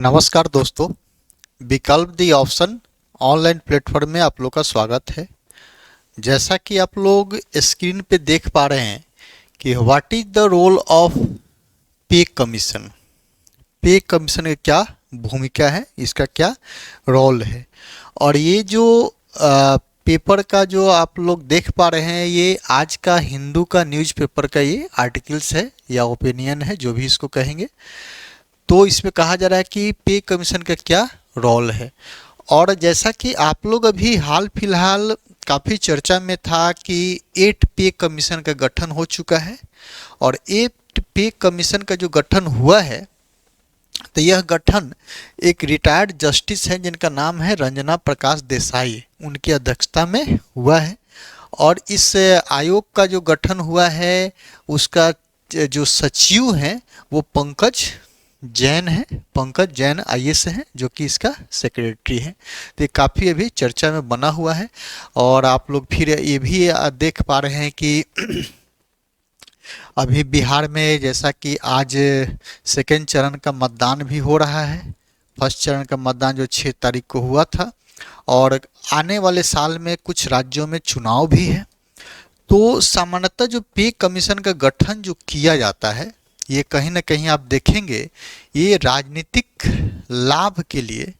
नमस्कार दोस्तों। विकल्प दी ऑप्शन ऑनलाइन प्लेटफॉर्म में आप लोग का स्वागत है। जैसा कि आप लोग स्क्रीन पे देख पा रहे हैं कि what is the role of pay commission. Pay commission की क्या भूमिका है, इसका क्या रोल है। और ये जो पेपर का जो आप लोग देख पा रहे हैं, ये आज का हिंदू का न्यूज़पेपर का ये आर्टिकल्स है या ओपिनियन है, जो भी इसको कहेंगे। तो इसमें कहा जा रहा है कि पे कमीशन का क्या रोल है। और जैसा कि आप लोग अभी हाल फिलहाल काफ़ी चर्चा में था कि 8 पे कमीशन का गठन हो चुका है। और 8 पे कमीशन का जो गठन हुआ है, तो यह गठन एक रिटायर्ड जस्टिस हैं जिनका नाम है रंजना प्रकाश देसाई, उनकी अध्यक्षता में हुआ है। और इस आयोग का जो गठन हुआ है, उसका जो सचिव हैं वो पंकज जैन है। पंकज जैन आईएएस हैं, जो कि इसका सेक्रेटरी है। तो ये काफ़ी अभी चर्चा में बना हुआ है। और आप लोग फिर ये भी देख पा रहे हैं कि अभी बिहार में जैसा कि आज सेकेंड चरण का मतदान भी हो रहा है। फर्स्ट चरण का मतदान जो 6 तारीख को हुआ था, और आने वाले साल में कुछ राज्यों में चुनाव भी है। तो सामान्यतः जो पे कमीशन का गठन जो किया जाता है, ये कहीं ना कहीं आप देखेंगे ये राजनीतिक लाभ के लिए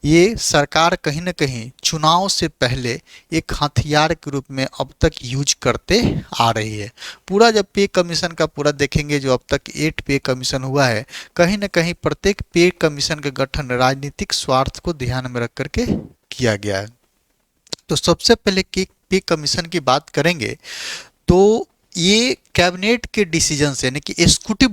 ये सरकार कहीं ना कहीं चुनाव से पहले एक हथियार के रूप में अब तक यूज करते आ रही है। पूरा जब पे कमीशन का पूरा देखेंगे, जो अब तक 8 पे कमीशन हुआ है, कहीं ना कहीं प्रत्येक पे कमीशन का गठन राजनीतिक स्वार्थ को ध्यान में रख करके किया गया है। तो सबसे पहले पे कमीशन की बात करेंगे तो ये कैबिनेट के डिसीजन से, यानी कि एग्जीक्यूटिव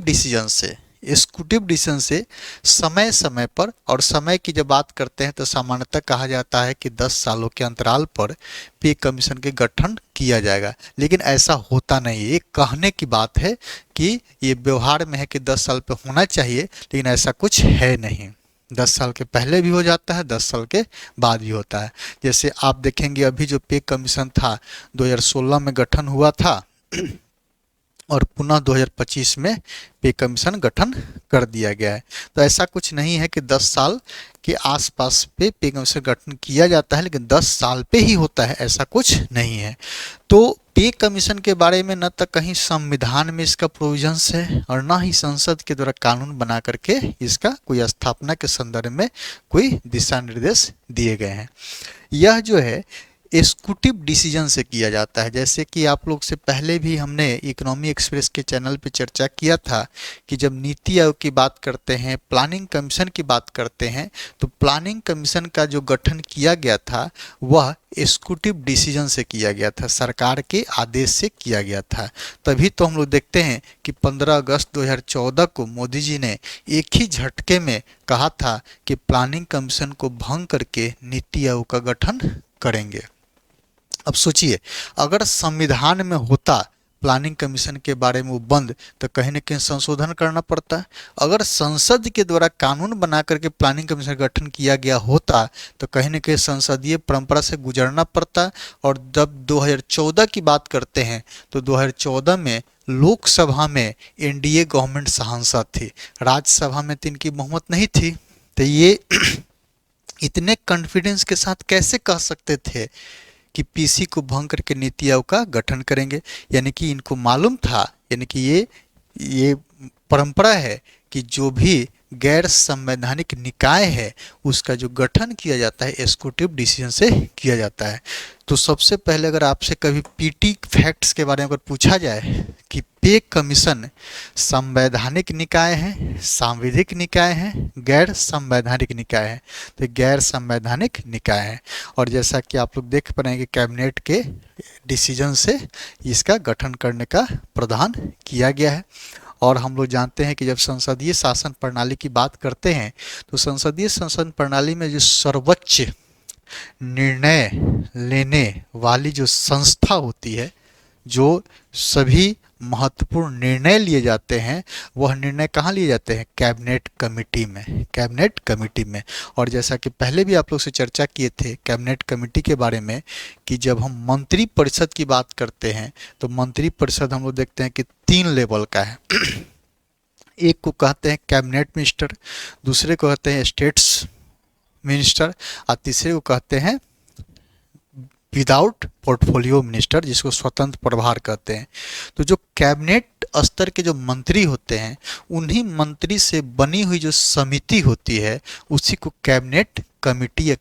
डिसीजन से समय समय पर, और समय की जब बात करते हैं तो सामान्यतः कहा जाता है कि 10 सालों के अंतराल पर पे कमीशन के गठन किया जाएगा। लेकिन ऐसा होता नहीं है, ये कहने की बात है कि ये व्यवहार में है कि 10 साल पे होना चाहिए, लेकिन ऐसा कुछ है नहीं। 10 साल के पहले भी हो जाता है, 10 साल के बाद भी होता है। जैसे आप देखेंगे अभी जो पे कमीशन था 2016 में गठन हुआ था, और पुनः 2025 में पे कमीशन गठन कर दिया गया है। तो ऐसा कुछ नहीं है कि 10 साल के आसपास पे कमीशन गठन किया जाता है, लेकिन 10 साल पे ही होता है, ऐसा कुछ नहीं है। तो पे कमीशन के बारे में न तो कहीं संविधान में इसका प्रोविजंस है, और ना ही संसद के द्वारा कानून बना करके इसका कोई स्थापना के संदर्भ में कोई दिशा निर्देश दिए गए हैं। यह जो है एग्जीक्यूटिव डिसीजन से किया जाता है। जैसे कि आप लोग से पहले भी हमने इकोनॉमी एक्सप्रेस के चैनल पे चर्चा किया था कि जब नीति आयोग की बात करते हैं, प्लानिंग कमीशन की बात करते हैं, तो प्लानिंग कमीशन का जो गठन किया गया था वह एग्जीक्यूटिव डिसीजन से किया गया था, सरकार के आदेश से किया गया था। तभी तो हम लोग देखते हैं कि 15 अगस्त 2014 को मोदी जी ने एक ही झटके में कहा था कि प्लानिंग कमीशन को भंग करके नीति आयोग का गठन करेंगे। अब सोचिए, अगर संविधान में होता प्लानिंग कमीशन के बारे में वो बंद, तो कहीं ना कहीं संशोधन करना पड़ता। अगर संसद के द्वारा कानून बना करके प्लानिंग कमीशन का गठन किया गया होता, तो कहीं ना कहीं संसदीय परंपरा से गुजरना पड़ता। और जब 2014 की बात करते हैं, तो 2014 में लोकसभा में एनडीए गवर्नमेंट सांसद थी, राज्यसभा में तो इनकी बहुमत नहीं थी। तो ये इतने कॉन्फिडेंस के साथ कैसे कह सकते थे कि पीसी को भंग करके नीति आयोग का गठन करेंगे। यानी कि इनको मालूम था, यानी कि ये परंपरा है कि जो भी गैर संवैधानिक निकाय है उसका जो गठन किया जाता है एग्जीक्यूटिव डिसीजन से किया जाता है। तो सबसे पहले अगर आपसे कभी पीटी फैक्ट्स के बारे में अगर पूछा जाए कि पे कमीशन संवैधानिक निकाय है, सांविधिक निकाय है, गैर संवैधानिक निकाय है, तो गैर संवैधानिक निकाय है। और जैसा कि आप लोग देख पा रहे हैं कि कैबिनेट के डिसीजन से इसका गठन करने का प्रावधान किया गया है। और हम लोग जानते हैं कि जब संसदीय शासन प्रणाली की बात करते हैं, तो संसदीय शासन प्रणाली में जो सर्वोच्च निर्णय लेने वाली जो संस्था होती है, जो सभी महत्वपूर्ण निर्णय लिए जाते हैं, वह निर्णय कहाँ लिए जाते हैं? कैबिनेट कमेटी में, कैबिनेट कमेटी में। और जैसा कि पहले भी आप लोग से चर्चा किए थे कैबिनेट कमेटी के बारे में, कि जब हम मंत्री परिषद की बात करते हैं, तो मंत्री परिषद हम लोग देखते हैं कि 3 लेवल का है। एक को कहते हैं कैबिनेट मिनिस्टर, दूसरे को कहते हैं स्टेट्स मिनिस्टर और तीसरे को कहते हैं विदाउट पोर्टफोलियो मिनिस्टर, जिसको स्वतंत्र प्रभार कहते हैं। तो जो कैबिनेट स्तर के जो मंत्री होते हैं, उन्हीं मंत्री से बनी हुई जो समिति होती है उसी को कैबिनेट कमिटी या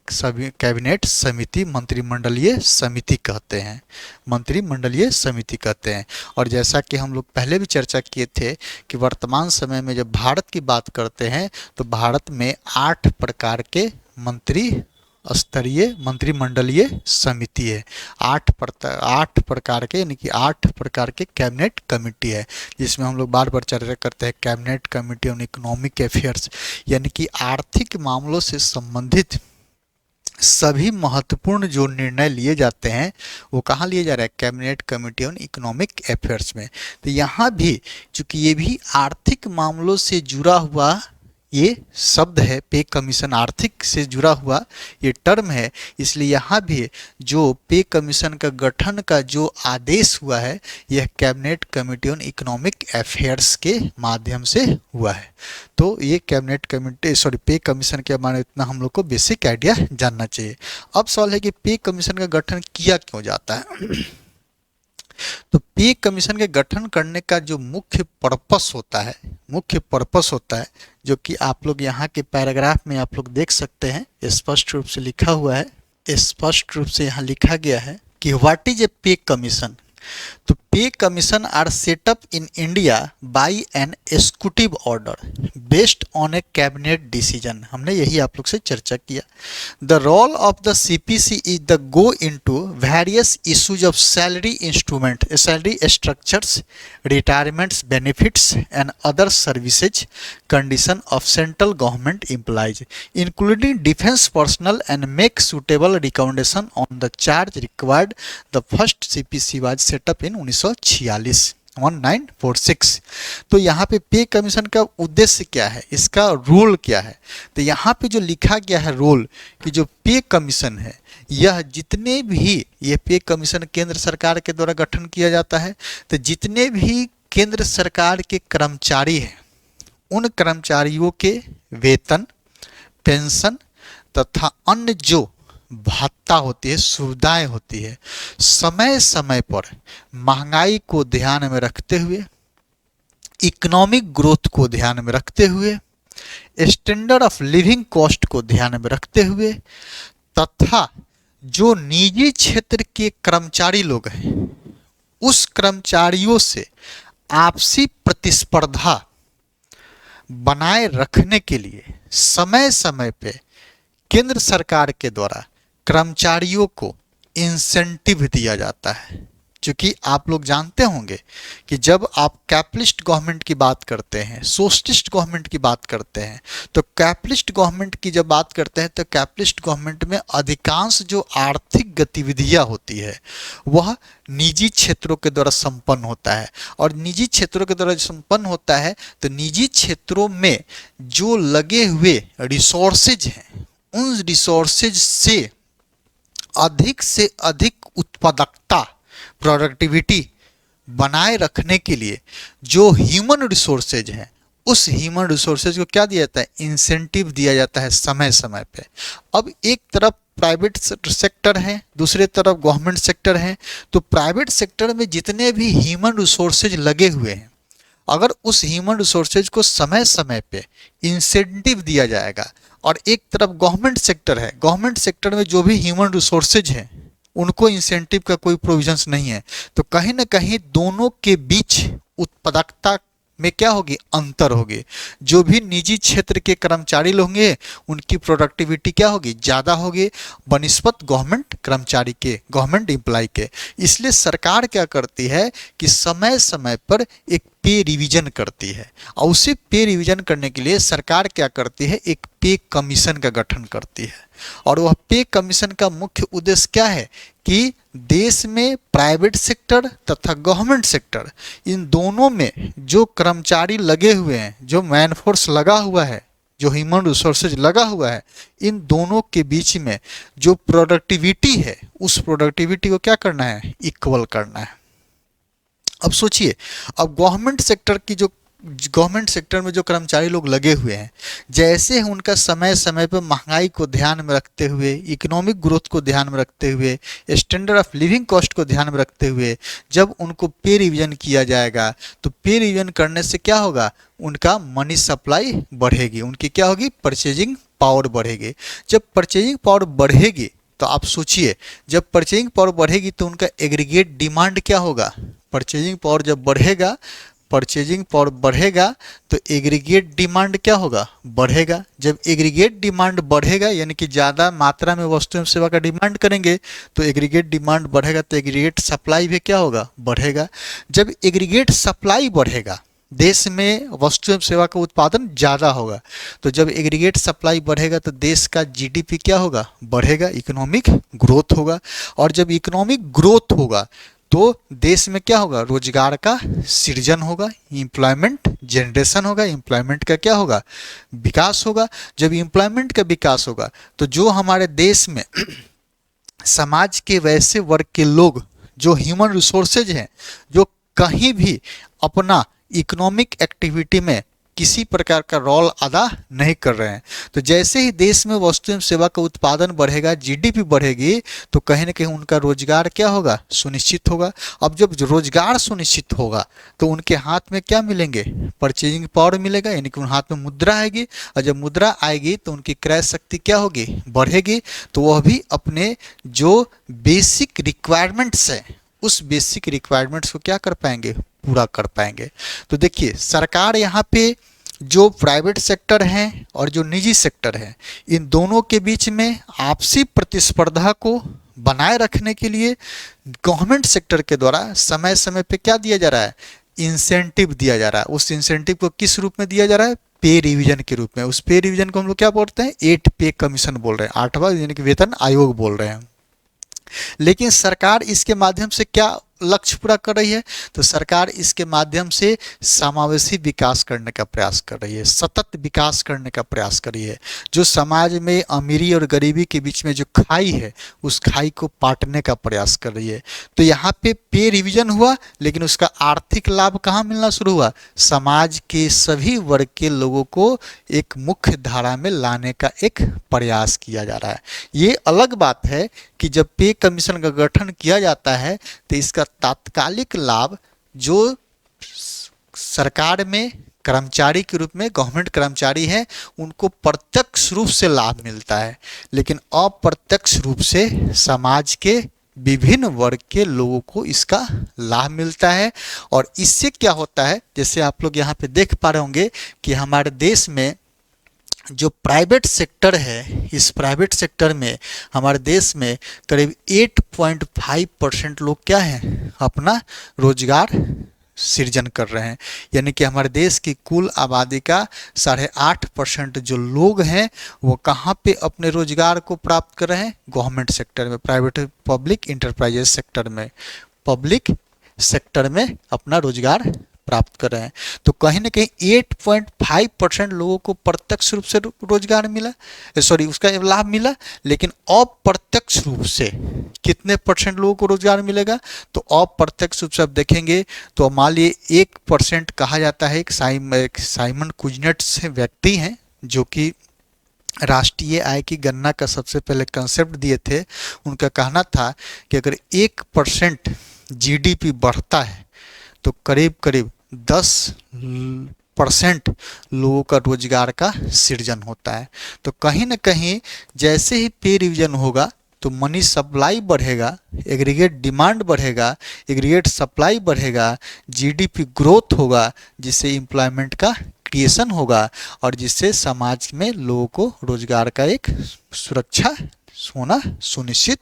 कैबिनेट समिति, मंत्रिमंडलीय समिति कहते हैं, मंत्रिमंडलीय समिति कहते हैं। और जैसा कि हम लोग पहले भी चर्चा किए थे कि वर्तमान समय में जब भारत की बात करते हैं तो भारत में 8 प्रकार के स्तरीय मंत्रिमंडलीय समिति है। 8 प्रकार के, यानी कि 8 प्रकार के कैबिनेट कमिटी है, जिसमें हम लोग बार बार चर्चा करते हैं cabinet committee on economic affairs, यानी कि आर्थिक मामलों से संबंधित सभी महत्वपूर्ण जो निर्णय लिए जाते हैं वो कहाँ लिए जा रहे हैं, cabinet committee on economic affairs में। तो यहाँ भी चूंकि ये भी आर्थिक मामलों से जुड़ा हुआ ये शब्द है, पे कमीशन आर्थिक से जुड़ा हुआ ये टर्म है, इसलिए यहाँ भी जो पे कमीशन का गठन का जो आदेश हुआ है यह cabinet committee on economic affairs के माध्यम से हुआ है। तो ये कैबिनेट कमिटी पे कमीशन के बारे में इतना हम लोग को बेसिक आइडिया जानना चाहिए। अब सवाल है कि पे कमीशन का गठन किया क्यों जाता है। तो पे कमीशन के गठन करने का जो मुख्य पर्पस होता है जो कि आप लोग यहाँ के पैराग्राफ में आप लोग देख सकते हैं, स्पष्ट रूप से लिखा हुआ है, स्पष्ट रूप से यहाँ लिखा गया है कि व्हाट इज ए पे कमीशन। तो pay commission are setup in India by an executive order based on a cabinet decision. हमने यही आप लोग से चर्चा किया। The role of the CPC is the go into various issues of salary instrument, salary structures, retirements benefits and other services condition of central government employees including defence personnel and make suitable recommendation on the charge required. The first CPC was setup in 1946। तो यहाँ पे commission का उद्देश्य क्या है, इसका role क्या है। तो यहाँ पे जो लिखा गया है रोल कि जो पे कमीशन है यह जितने भी ये पे कमीशन केंद्र सरकार के द्वारा गठन किया जाता है, तो जितने भी केंद्र सरकार के कर्मचारी हैं उन कर्मचारियों के वेतन, पेंशन तथा अन्य जो भत्ता होती है, सुविधाएं होती है, समय समय पर महंगाई को ध्यान में रखते हुए, इकोनॉमिक ग्रोथ को ध्यान में रखते हुए, स्टैंडर्ड ऑफ लिविंग कॉस्ट को ध्यान में रखते हुए तथा जो निजी क्षेत्र के कर्मचारी लोग हैं उस कर्मचारियों से आपसी प्रतिस्पर्धा बनाए रखने के लिए समय समय पे केंद्र सरकार के द्वारा कर्मचारियों को इंसेंटिव दिया जाता है। क्योंकि आप लोग जानते होंगे कि जब आप कैपिटलिस्ट गवर्नमेंट की बात करते हैं, सोशलिस्ट गवर्नमेंट की बात करते हैं, तो कैपिटलिस्ट गवर्नमेंट की जब बात करते हैं तो कैपिटलिस्ट गवर्नमेंट में अधिकांश जो आर्थिक गतिविधियां होती है वह निजी क्षेत्रों के द्वारा संपन्न होता है। और निजी क्षेत्रों के द्वारा संपन्न होता है तो निजी क्षेत्रों में जो लगे हुए रिसोर्सेज हैं उन रिसोर्सेज से अधिक उत्पादकता, प्रोडक्टिविटी बनाए रखने के लिए जो ह्यूमन रिसोर्सेज हैं उस ह्यूमन रिसोर्सेज को क्या दिया जाता है, इंसेंटिव दिया जाता है समय समय पे। अब एक तरफ प्राइवेट सेक्टर है, दूसरे तरफ गवर्नमेंट सेक्टर है, तो प्राइवेट सेक्टर में जितने भी ह्यूमन रिसोर्सेज लगे हुए हैं अगर उस ह्यूमन रिसोर्सेज को समय समय पे इंसेंटिव दिया जाएगा, और एक तरफ गवर्नमेंट सेक्टर है, गवर्नमेंट सेक्टर में जो भी ह्यूमन रिसोर्सेज हैं उनको इंसेंटिव का कोई प्रोविजंस नहीं है, तो कहीं ना कहीं दोनों के बीच उत्पादकता में क्या होगी, अंतर होगी। जो भी निजी क्षेत्र के कर्मचारी लोग होंगे उनकी प्रोडक्टिविटी क्या होगी, ज़्यादा होगी बनिस्बत गवर्नमेंट कर्मचारी के, गवर्नमेंट एम्प्लॉय के। इसलिए सरकार क्या करती है कि समय समय पर एक पे रिवीजन करती है, और उसे पे रिवीजन करने के लिए सरकार क्या करती है, एक पे कमीशन का गठन करती है। और वह पे कमीशन का मुख्य उद्देश्य क्या है कि देश में प्राइवेट सेक्टर तथा गवर्नमेंट सेक्टर इन दोनों में जो कर्मचारी लगे हुए हैं, जो मैन फोर्स लगा हुआ है, जो ह्यूमन रिसोर्सेज लगा हुआ है, इन दोनों के बीच में जो प्रोडक्टिविटी है उस प्रोडक्टिविटी को क्या करना है, इक्वल करना है। अब सोचिए, अब गवर्नमेंट सेक्टर की जो गवर्नमेंट सेक्टर में जो कर्मचारी लोग लगे हुए हैं, जैसे ही उनका समय समय पर महंगाई को ध्यान में रखते हुए, इकोनॉमिक ग्रोथ को ध्यान में रखते हुए, स्टैंडर्ड ऑफ लिविंग कॉस्ट को ध्यान में रखते हुए जब उनको पे रिवीजन किया जाएगा, तो पे रिवीजन करने से क्या होगा, उनका मनी सप्लाई बढ़ेगी, उनकी क्या होगी, परचेजिंग पावर बढ़ेगी। जब परचेजिंग पावर बढ़ेगी तो आप सोचिए, जब परचेजिंग पावर बढ़ेगी तो उनका एग्रीगेट डिमांड क्या होगा, परचेजिंग पावर जब बढ़ेगा, परचेजिंग पावर बढ़ेगा तो एग्रीगेट डिमांड क्या होगा, बढ़ेगा। जब एग्रीगेट डिमांड बढ़ेगा यानी कि ज़्यादा मात्रा में वस्तु एवं सेवा का डिमांड करेंगे तो एग्रीगेट डिमांड बढ़ेगा, तो एग्रीगेट सप्लाई भी क्या होगा, बढ़ेगा। जब एग्रीगेट सप्लाई बढ़ेगा, देश में वस्तु एवं सेवा का उत्पादन ज़्यादा होगा, तो जब एग्रीगेट सप्लाई बढ़ेगा तो देश का जीडीपी क्या होगा, बढ़ेगा, इकोनॉमिक ग्रोथ होगा। और जब इकोनॉमिक ग्रोथ होगा तो देश में क्या होगा, रोजगार का सृजन होगा, एम्प्लॉयमेंट जनरेशन होगा, एम्प्लॉयमेंट का क्या होगा, विकास होगा। जब एम्प्लॉयमेंट का विकास होगा तो जो हमारे देश में समाज के वैसे वर्ग के लोग, जो ह्यूमन रिसोर्सेज हैं, जो कहीं भी अपना इकोनॉमिक एक्टिविटी में किसी प्रकार का रोल अदा नहीं कर रहे हैं, तो जैसे ही देश में वस्तु एवं सेवा का उत्पादन बढ़ेगा, जीडीपी बढ़ेगी, तो कहीं ना कहीं उनका रोजगार क्या होगा, सुनिश्चित होगा। अब जब रोजगार सुनिश्चित होगा तो उनके हाथ में क्या मिलेंगे, परचेजिंग पावर मिलेगा, यानी कि उन हाथ में मुद्रा आएगी, और जब मुद्रा आएगी तो उनकी क्रय शक्ति क्या होगी, बढ़ेगी। तो वह भी अपने जो बेसिक रिक्वायरमेंट्स है, उस बेसिक रिक्वायरमेंट्स को क्या कर पाएंगे, पूरा कर पाएंगे। तो देखिए, सरकार यहाँ पे जो प्राइवेट सेक्टर है और जो निजी सेक्टर है, इन दोनों के बीच में आपसी प्रतिस्पर्धा को बनाए रखने के लिए गवर्नमेंट सेक्टर के द्वारा समय समय पे क्या दिया जा रहा है, इंसेंटिव दिया जा रहा है। उस इंसेंटिव को किस रूप में दिया जा रहा है, पे रिवीजन के रूप में। उस पे रिवीजन को हम लोग क्या बोलते हैं, 8 पे कमीशन बोल रहे हैं, 8वां यानी कि वेतन आयोग बोल रहे हैं। लेकिन सरकार इसके माध्यम से क्या लक्ष्य पूरा कर रही है, तो सरकार इसके माध्यम से समावेशी विकास करने का प्रयास कर रही है, सतत विकास करने का प्रयास कर रही है। जो समाज में अमीरी और गरीबी के बीच में जो खाई है, उस खाई को पाटने का प्रयास कर रही है। तो यहाँ पे रिवीजन हुआ, लेकिन उसका आर्थिक लाभ कहाँ मिलना शुरू हुआ, समाज के सभी वर्ग के लोगों को एक मुख्य धारा में लाने का एक प्रयास किया जा रहा है। ये अलग बात है कि जब पे कमीशन का गठन किया जाता है तो इसका तात्कालिक लाभ जो सरकार में कर्मचारी के रूप में गवर्नमेंट कर्मचारी हैं, उनको प्रत्यक्ष रूप से लाभ मिलता है, लेकिन अप्रत्यक्ष रूप से समाज के विभिन्न वर्ग के लोगों को इसका लाभ मिलता है। और इससे क्या होता है, जैसे आप लोग यहाँ पे देख पा रहे होंगे कि हमारे देश में जो प्राइवेट सेक्टर है, इस प्राइवेट सेक्टर में हमारे देश में करीब 8.5% लोग क्या हैं, अपना रोजगार सृजन कर रहे हैं। यानी कि हमारे देश की कुल आबादी का 8.5% जो लोग हैं वो कहाँ पे अपने रोजगार को प्राप्त कर रहे हैं, गवर्नमेंट सेक्टर में, प्राइवेट पब्लिक इंटरप्राइजेस सेक्टर में, पब्लिक सेक्टर में अपना रोजगार प्राप्त कर रहे हैं। तो कहीं ना कहीं 8.5% लोगों को प्रत्यक्ष रूप से रोजगार मिला, सॉरी उसका लाभ मिला, लेकिन अप्रत्यक्ष रूप से कितने परसेंट लोगों को रोजगार मिलेगा, तो अप्रत्यक्ष रूप से आप देखेंगे तो मान लिए 1% कहा जाता है। एक साइमन कुजनेट से व्यक्ति हैं जो कि राष्ट्रीय आय की गणना का सबसे पहले कंसेप्ट दिए थे। उनका कहना था कि अगर 1% जीडीपी बढ़ता है तो करीब करीब 10% लोगों का रोजगार का सृजन होता है। तो कहीं ना कहीं जैसे ही पे रिवीजन होगा तो मनी सप्लाई बढ़ेगा, एग्रीगेट डिमांड बढ़ेगा, एग्रीगेट सप्लाई बढ़ेगा, जीडीपी ग्रोथ होगा, जिससे एम्प्लॉयमेंट का क्रिएशन होगा और जिससे समाज में लोगों को रोजगार का एक सुरक्षा होना सुनिश्चित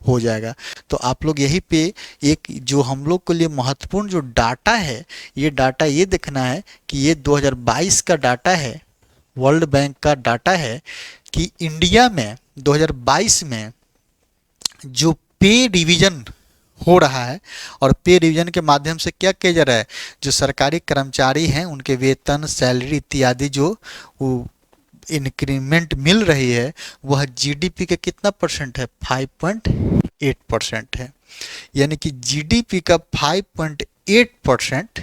हो जाएगा। तो आप लोग यहीं पे एक जो हम लोग के लिए महत्वपूर्ण जो डाटा है, ये डाटा ये देखना है कि ये 2022 का डाटा है, वर्ल्ड बैंक का डाटा है कि इंडिया में 2022 में जो पे रिवीजन हो रहा है और पे रिवीजन के माध्यम से क्या किया जा रहा है, जो सरकारी कर्मचारी हैं उनके वेतन, सैलरी इत्यादि जो इंक्रीमेंट मिल रही है वह जीडीपी का कितना परसेंट है, 5.8% है। यानी कि जीडीपी का 8%,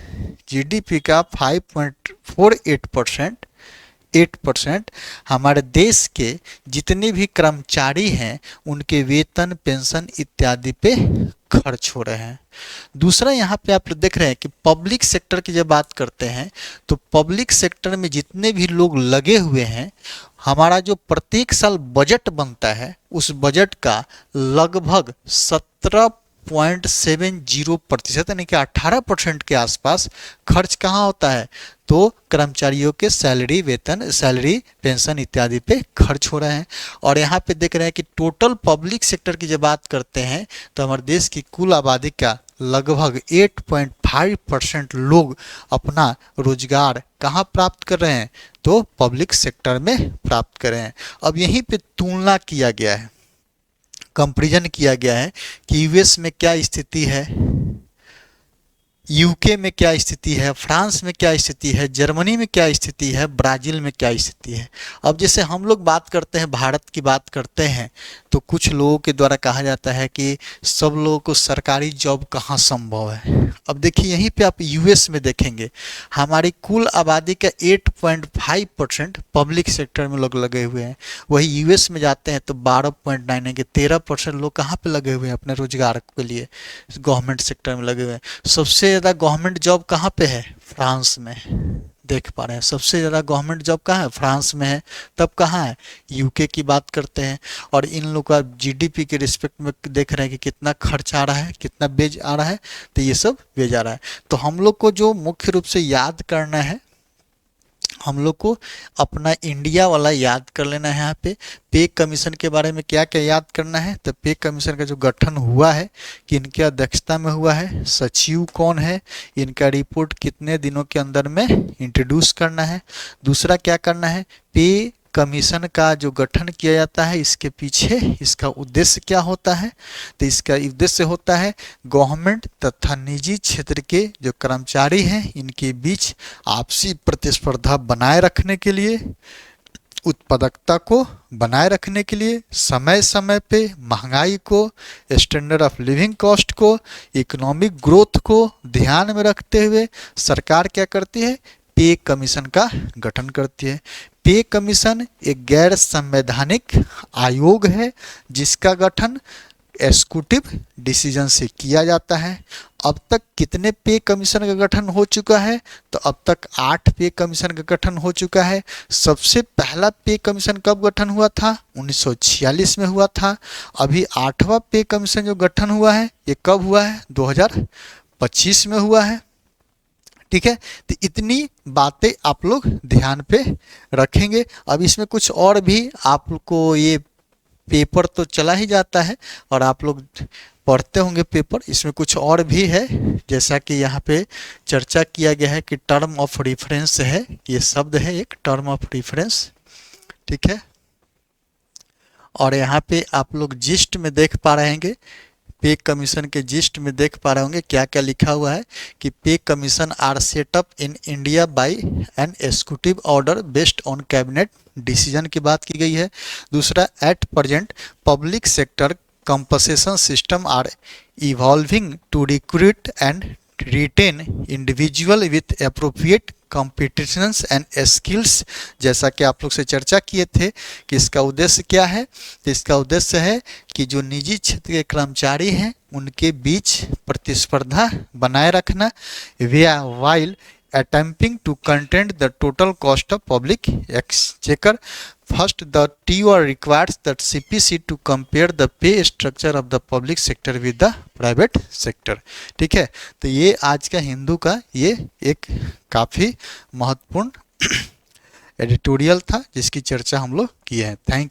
जीडीपी का 5.48%, 8% हमारे देश के जितने भी कर्मचारी हैं उनके वेतन, पेंशन इत्यादि पे खर्च हो रहे हैं। दूसरा यहाँ पे आप देख रहे हैं कि पब्लिक सेक्टर की जब बात करते हैं तो पब्लिक सेक्टर में जितने भी लोग लगे हुए हैं, हमारा जो प्रत्येक साल बजट बनता है उस बजट का लगभग 17.70% यानी कि 18% के आसपास खर्च कहाँ होता है, तो कर्मचारियों के सैलरी, वेतन, सैलरी, पेंशन इत्यादि पे खर्च हो रहे हैं। और यहाँ पे देख रहे हैं कि टोटल पब्लिक सेक्टर की जब बात करते हैं तो हमारे देश की कुल आबादी का लगभग 8.5% लोग अपना रोजगार कहाँ प्राप्त कर रहे हैं, तो पब्लिक सेक्टर में प्राप्त कर रहे हैं। अब यहीं पे तुलना किया गया है, कंपैरिजन किया गया है कि यूएस में क्या स्थिति है, यूके में क्या स्थिति है, फ्रांस में क्या स्थिति है, जर्मनी में क्या स्थिति है, ब्राज़ील में क्या स्थिति है। अब जैसे हम लोग बात करते हैं, भारत की बात करते हैं, तो कुछ लोगों के द्वारा कहा जाता है कि सब लोगों को सरकारी जॉब कहाँ संभव है। अब देखिए यहीं पे आप यूएस में देखेंगे, हमारी कुल आबादी का 8.5% पब्लिक सेक्टर में लोग लगे हुए हैं। वही यूएस में जाते हैं तो 12.9 के 13% लोग कहाँ पे लगे हुए हैं, अपने रोजगार के लिए गवर्नमेंट सेक्टर में लगे हुए हैं। सबसे ज़्यादा गवर्नमेंट जॉब कहाँ पे है, फ्रांस में, देख पा रहे हैं सबसे ज़्यादा गवर्नमेंट जॉब कहाँ है, फ्रांस में है। तब कहाँ है, यूके की बात करते हैं। और इन लोग का जीडीपी के रिस्पेक्ट में देख रहे हैं कि कितना खर्च आ रहा है, कितना बेज आ रहा है, तो ये सब बेज आ रहा है। तो हम लोग को जो मुख्य रूप से याद करना है, हम लोग को अपना इंडिया वाला याद कर लेना है। यहाँ पे कमीशन के बारे में क्या क्या याद करना है, तो पे कमीशन का जो गठन हुआ है, कि इनकी अध्यक्षता में हुआ है, सचिव कौन है, इनका रिपोर्ट कितने दिनों के अंदर में इंट्रोड्यूस करना है। दूसरा क्या करना है, पे कमीशन का जो गठन किया जाता है इसके पीछे इसका उद्देश्य क्या होता है, तो इसका उद्देश्य होता है गवर्नमेंट तथा निजी क्षेत्र के जो कर्मचारी हैं इनके बीच आपसी प्रतिस्पर्धा बनाए रखने के लिए, उत्पादकता को बनाए रखने के लिए, समय समय पे महंगाई को, स्टैंडर्ड ऑफ लिविंग कॉस्ट को, इकोनॉमिक ग्रोथ को ध्यान में रखते हुए सरकार क्या करती है, पे कमीशन का गठन करती है। पे कमीशन एक गैर संवैधानिक आयोग है जिसका गठन एग्जीक्यूटिव डिसीजन से किया जाता है। अब तक कितने पे कमीशन का गठन हो चुका है, तो अब तक 8 पे कमीशन का गठन हो चुका है। सबसे पहला पे कमीशन कब गठन हुआ था, 1946 में हुआ था। अभी 8वां पे कमीशन जो गठन हुआ है ये कब हुआ है, 2025 में हुआ है। ठीक है, तो इतनी बातें आप लोग ध्यान पे रखेंगे। अब इसमें कुछ और भी आपको, ये पेपर तो चला ही जाता है और आप लोग पढ़ते होंगे पेपर, इसमें कुछ और भी है, जैसा कि यहाँ पे चर्चा किया गया है कि टर्म ऑफ रेफरेंस है, ये शब्द है एक टर्म ऑफ रेफरेंस। ठीक है, और यहाँ पे आप लोग जिस्ट में देख पा रहे हैं, पे कमीशन के जिस्ट में देख पा रहे होंगे क्या क्या लिखा हुआ है कि pay commission are setup in India by an executive order based on cabinet decision की बात की गई है। दूसरा, at present public sector compensation system are evolving to recruit and retain individual with appropriate competitions and skills. जैसा कि आप लोग से चर्चा किए थे कि इसका उद्देश्य क्या है, तो इसका उद्देश्य है कि जो निजी क्षेत्र के कर्मचारी हैं उनके बीच प्रतिस्पर्धा बनाए रखना, वे while attempting to contain the total cost of public exchequer. First, the TUR requires that CPC to compare the pay structure of the public sector with the private sector. ठीक है, तो ये आज का हिंदू का ये एक काफ़ी महत्वपूर्ण एडिटोरियल था जिसकी चर्चा हम लोग किए हैं। Thank you.